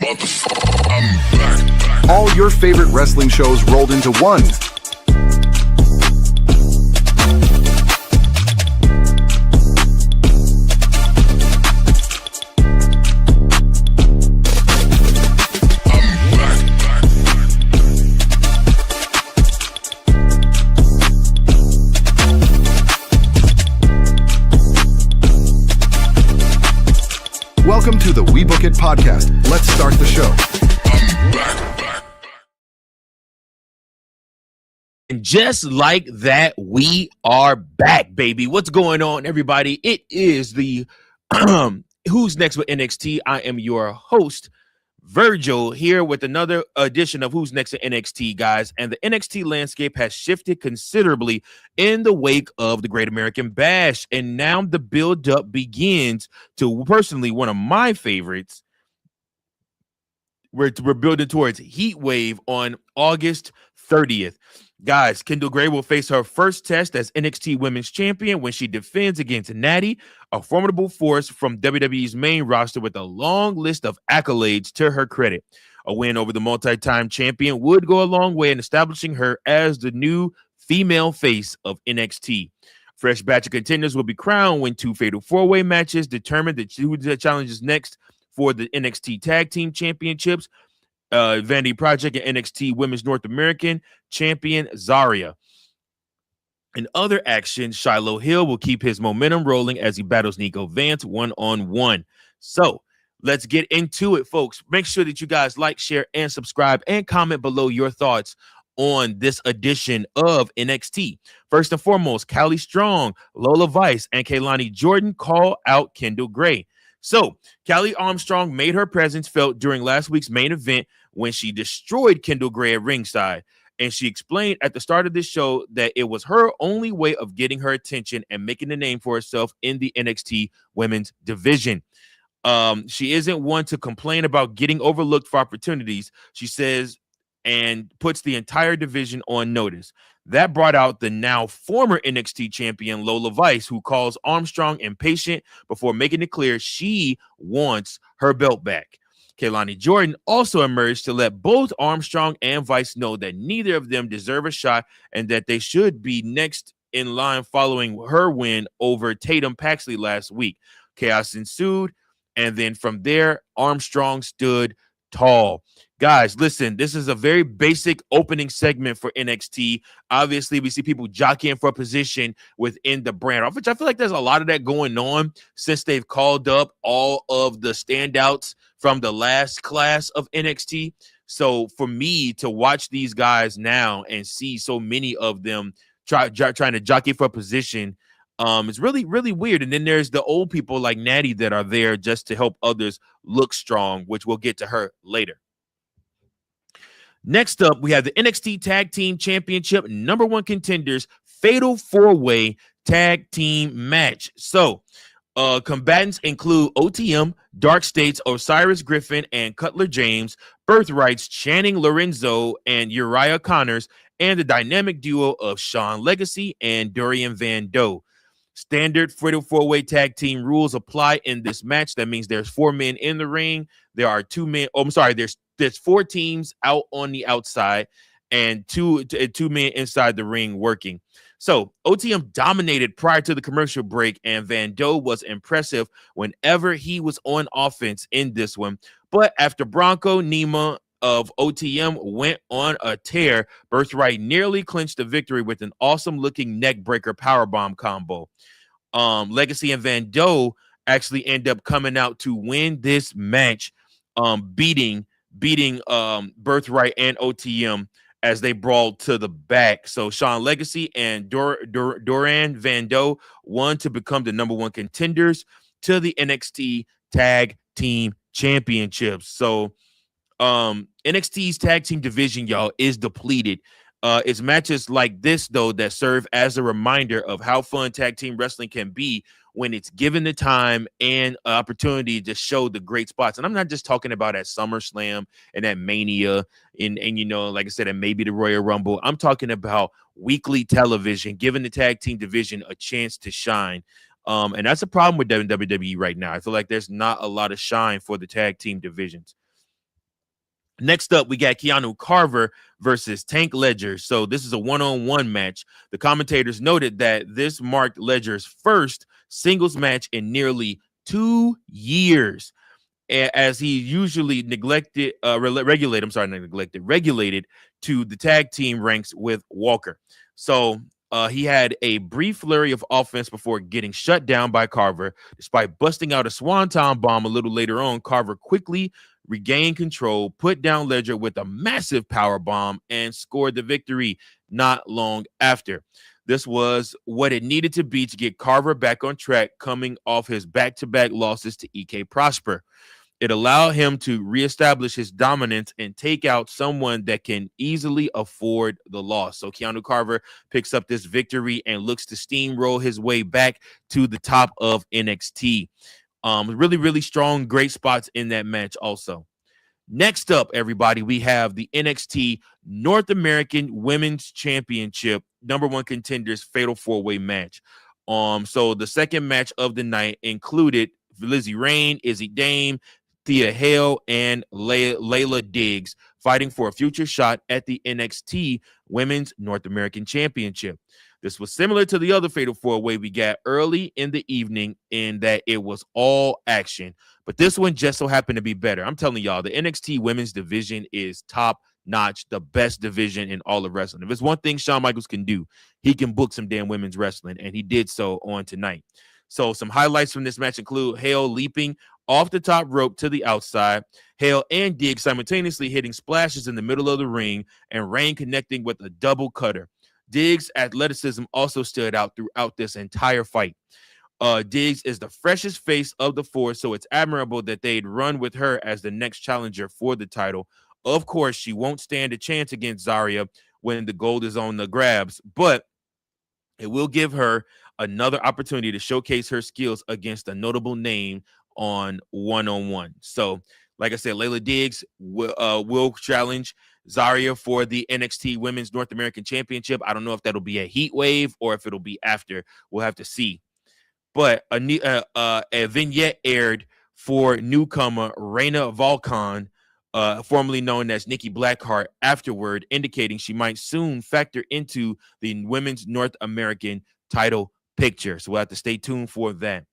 I'm back. All your favorite wrestling shows rolled into one. Welcome to the We Book It podcast. Let's start the show. And just like that, we are back, baby. What's going on, everybody? It is the Who's Next with NXT. I am your host, Virgil, here with another edition of Who's Next with NXT, guys. And the NXT landscape has shifted considerably in the wake of the Great American Bash. And now the build-up begins to, personally, one of my favorites. We're building towards Heat Wave on August 30th. Guys, Kendal Grey will face her first test as NXT Women's Champion when she defends against Natty, a formidable force from WWE's main roster with a long list of accolades to her credit. A win over the multi-time champion would go a long way in establishing her as the new female face of NXT. Fresh batch of contenders will be crowned when two fatal four-way matches determine who challenges next for the NXT Tag Team Championships. Vanity Project and NXT Women's North American Champion Zarya. In other action, Shiloh Hill will keep his momentum rolling as he battles Niko Vance one-on-one. So let's get into it, folks. Make sure that you guys like, share, and subscribe, and comment below your thoughts on this edition of NXT. First and foremost, Kali Armstrong, Lola Vice, and Kelani Jordan call out Kendal Grey. So, Kali Armstrong made her presence felt during last week's main event when she destroyed Kendal Grey at ringside. And she explained at the start of this show that it was her only way of getting her attention and making a name for herself in the NXT women's division. She isn't one to complain about getting overlooked for opportunities, she says, and puts the entire division on notice. That brought out the now former NXT champion Lola Vice, who calls Armstrong impatient before making it clear she wants her belt back. Kelani Jordan also emerged to let both Armstrong and Vice know that neither of them deserve a shot and that they should be next in line following her win over Tatum Paxley last week. Chaos ensued, and then from there, Armstrong stood tall. Guys, listen, this is a very basic opening segment for NXT. Obviously, we see people jockeying for a position within the brand, which I feel like there's a lot of that going on since they've called up all of the standouts from the last class of NXT. So for me to watch these guys now and see so many of them trying to jockey for a position, it's really, really weird. And then there's the old people like Natty that are there just to help others look strong, which we'll get to her later. Next up, we have the NXT Tag Team Championship #1 contenders fatal four-way tag team match. So combatants include OTM, Dark States, Osiris Griffin, and Cutler James, Birthrights, Channing Lorenzo, and Uriah Connors, and the dynamic duo of Sean Legacy and Dorian Van Doe. Standard fatal four-way tag team rules apply in this match. That means there's 4 men in the ring. There are 2 men. Oh, I'm sorry. There's 4 teams out on the outside and two men inside the ring working. So OTM dominated prior to the commercial break, and Van Doe was impressive whenever he was on offense in this one. But after Bronco Nima of OTM went on a tear, Birthright nearly clinched the victory with an awesome-looking neck-breaker powerbomb combo. Legacy and Van Doe actually end up coming out to win this match, beating Birthright and OTM as they brawled to the back. So Sean Legacy and Dorian Van Doe won to become the #1 contenders to the NXT Tag Team Championships. So NXT's tag team division, y'all, is depleted. It's matches like this, though, that serve as a reminder of how fun tag team wrestling can be when it's given the time and opportunity to show the great spots. And I'm not just talking about at SummerSlam and at Mania and you know, like I said, and maybe the Royal Rumble. I'm talking about weekly television, giving the tag team division a chance to shine. And that's a problem with WWE right now. I feel like there's not a lot of shine for the tag team divisions. Next up, we got Keanu Carver versus Tank Ledger. So this is a one-on-one match. The commentators noted that this marked Ledger's first singles match in nearly 2 years, as he usually regulated to the tag team ranks with Walker. So he had a brief flurry of offense before getting shut down by Carver. Despite busting out a swanton bomb a little later on, Carver quickly regained control, put down Ledger with a massive power bomb, and scored the victory not long after. This was what it needed to be to get Carver back on track, coming off his back-to-back losses to EK Prosper. It allowed him to reestablish his dominance and take out someone that can easily afford the loss. So Keanu Carver picks up this victory and looks to steamroll his way back to the top of NXT. Really, really strong, great spots in that match also. Next up, everybody, we have the NXT North American Women's Championship #1 Contenders Fatal 4-Way match. So the second match of the night included Lizzie Rain, Izzy Dame, Thea Hale, and Layla Diggs fighting for a future shot at the NXT Women's North American Championship. This was similar to the other Fatal 4-Way we got early in the evening in that it was all action. But this one just so happened to be better. I'm telling y'all, the NXT women's division is top notch, the best division in all of wrestling. If it's one thing Shawn Michaels can do, he can book some damn women's wrestling, and he did so on tonight. So some highlights from this match include Hale leaping off the top rope to the outside, Hale and Diggs simultaneously hitting splashes in the middle of the ring, and Rain connecting with a double cutter. Diggs' athleticism also stood out throughout this entire fight. Diggs is the freshest face of the four, so it's admirable that they'd run with her as the next challenger for the title. Of course, she won't stand a chance against Zarya when the gold is on the grabs, but it will give her another opportunity to showcase her skills against a notable name on one-on-one. So, like I said, Layla Diggs will challenge Zarya for the NXT Women's North American Championship. I don't know if that'll be a heat wave or if it'll be after. We'll have to see. But a vignette aired for newcomer Reina Volkan, formerly known as Nikki Blackheart, afterward, indicating she might soon factor into the Women's North American title picture. So we'll have to stay tuned for that.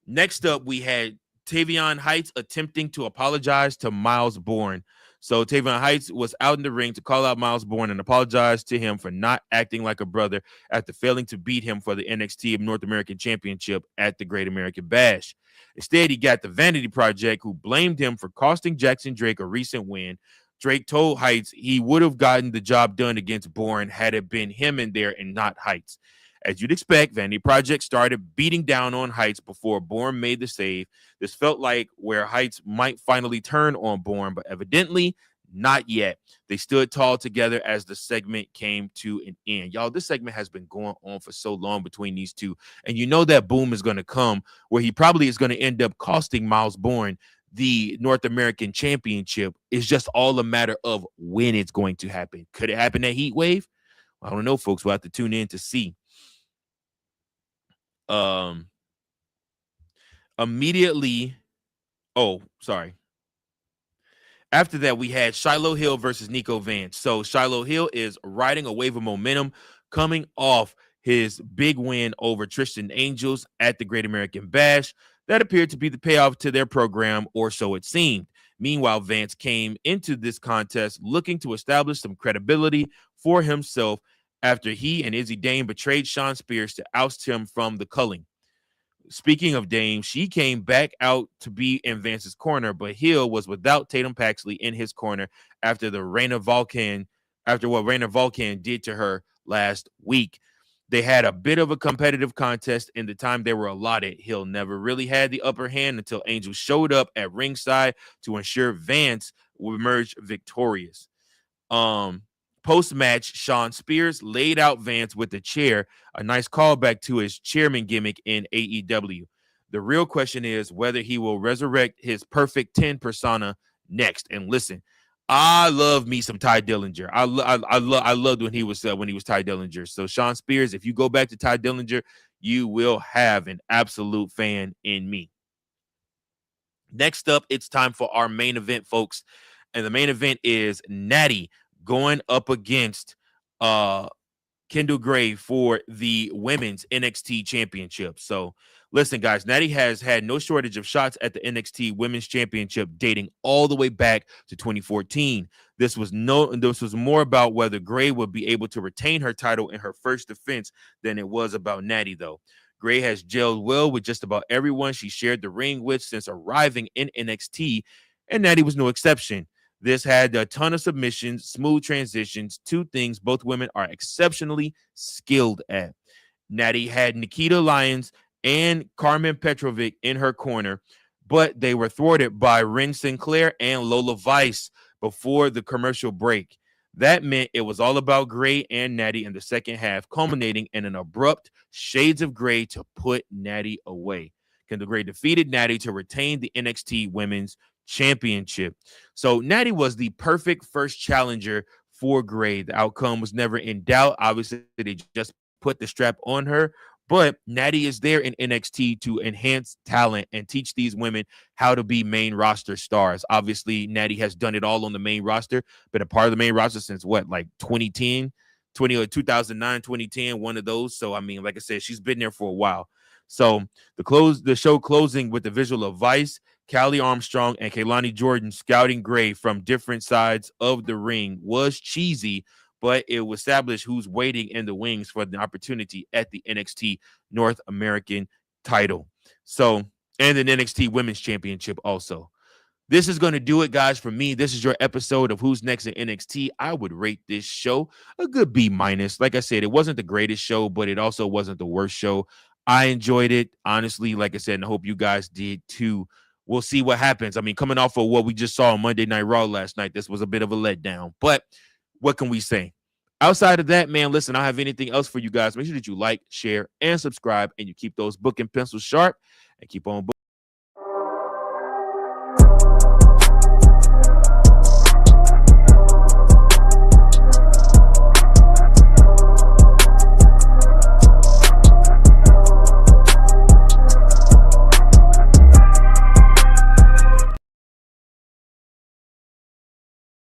Next up, we had Tavion Heights attempting to apologize to Miles Bourne. So Tavion Heights was out in the ring to call out Miles Bourne and apologize to him for not acting like a brother after failing to beat him for the NXT North American Championship at the Great American Bash. Instead, he got the Vanity Project, who blamed him for costing Jackson Drake a recent win. Drake told Heights he would have gotten the job done against Bourne had it been him in there and not Heights. As you'd expect, Vanity Project started beating down on Heights before Bourne made the save. This felt like where Heights might finally turn on Bourne, but evidently not yet. They stood tall together as the segment came to an end. Y'all, this segment has been going on for so long between these two, and you know that boom is going to come where he probably is going to end up costing Miles Bourne the North American Championship. It's just all a matter of when it's going to happen. Could it happen at Heat Wave? I don't know, folks. We'll have to tune in to see. Immediately, after that, we had Shiloh Hill versus Niko Vance. So Shiloh Hill is riding a wave of momentum coming off his big win over Tristan Angels at the Great American Bash. That appeared to be the payoff to their program, or so it seemed. Meanwhile, Vance came into this contest looking to establish some credibility for himself after he and Izzy Dame betrayed Shawn Spears to oust him from the culling. Speaking of Dame, she came back out to be in Vance's corner, but Hill was without Tatum Paxley in his corner after what Reina Volkan did to her last week. They had a bit of a competitive contest in the time they were allotted. Hill never really had the upper hand until Angel showed up at ringside to ensure Vance would emerge victorious. Post-match, Shawn Spears laid out Vance with a chair, a nice callback to his chairman gimmick in AEW. The real question is whether he will resurrect his perfect 10 persona next. And listen, I love me some Ty Dillinger. I loved when he was Ty Dillinger. So Shawn Spears, if you go back to Ty Dillinger, you will have an absolute fan in me. Next up, it's time for our main event, folks. And the main event is Natty going up against Kendal Grey for the women's NXT championship. So listen, guys, Natty has had no shortage of shots at the NXT women's championship dating all the way back to 2014. This was more about whether Grey would be able to retain her title in her first defense than it was about Natty, though. Grey has gelled well with just about everyone she shared the ring with since arriving in NXT, and Natty was no exception. This had a ton of submissions, smooth transitions, two things both women are exceptionally skilled at. Natty had Nikita Lyons and Carmen Petrovic in her corner, but they were thwarted by Ren Sinclair and Lola Vice before the commercial break. That meant it was all about Grey and Natty in the second half, culminating in an abrupt shades of Grey to put Natty away. Kendal Grey defeated Natty to retain the NXT Women's Championship. So Natty was the perfect first challenger for Grey. The outcome was never in doubt. Obviously, they just put the strap on her, but Natty is there in NXT to enhance talent and teach these women how to be main roster stars. Obviously, Natty has done it all on the main roster, been a part of the main roster since what, like 2010, 2009, 2010, one of those. So, I mean, like I said, she's been there for a while. So the show closing with the visual of Vice, Kali Armstrong, and Kelani Jordan scouting Grey from different sides of the ring was cheesy, but it will establish who's waiting in the wings for the opportunity at the NXT North American title. So, and an NXT Women's Championship also. This is going to do it, guys, for me. This is your episode of Who's Next in NXT. I would rate this show a good B-. Like I said, it wasn't the greatest show, but it also wasn't the worst show. I enjoyed it, honestly, like I said, and I hope you guys did too. We'll see what happens. I mean, coming off of what we just saw on Monday Night Raw last night, this was a bit of a letdown. But what can we say? Outside of that, man, listen, I don't have anything else for you guys. Make sure that you like, share, and subscribe, and you keep those book and pencils sharp and keep on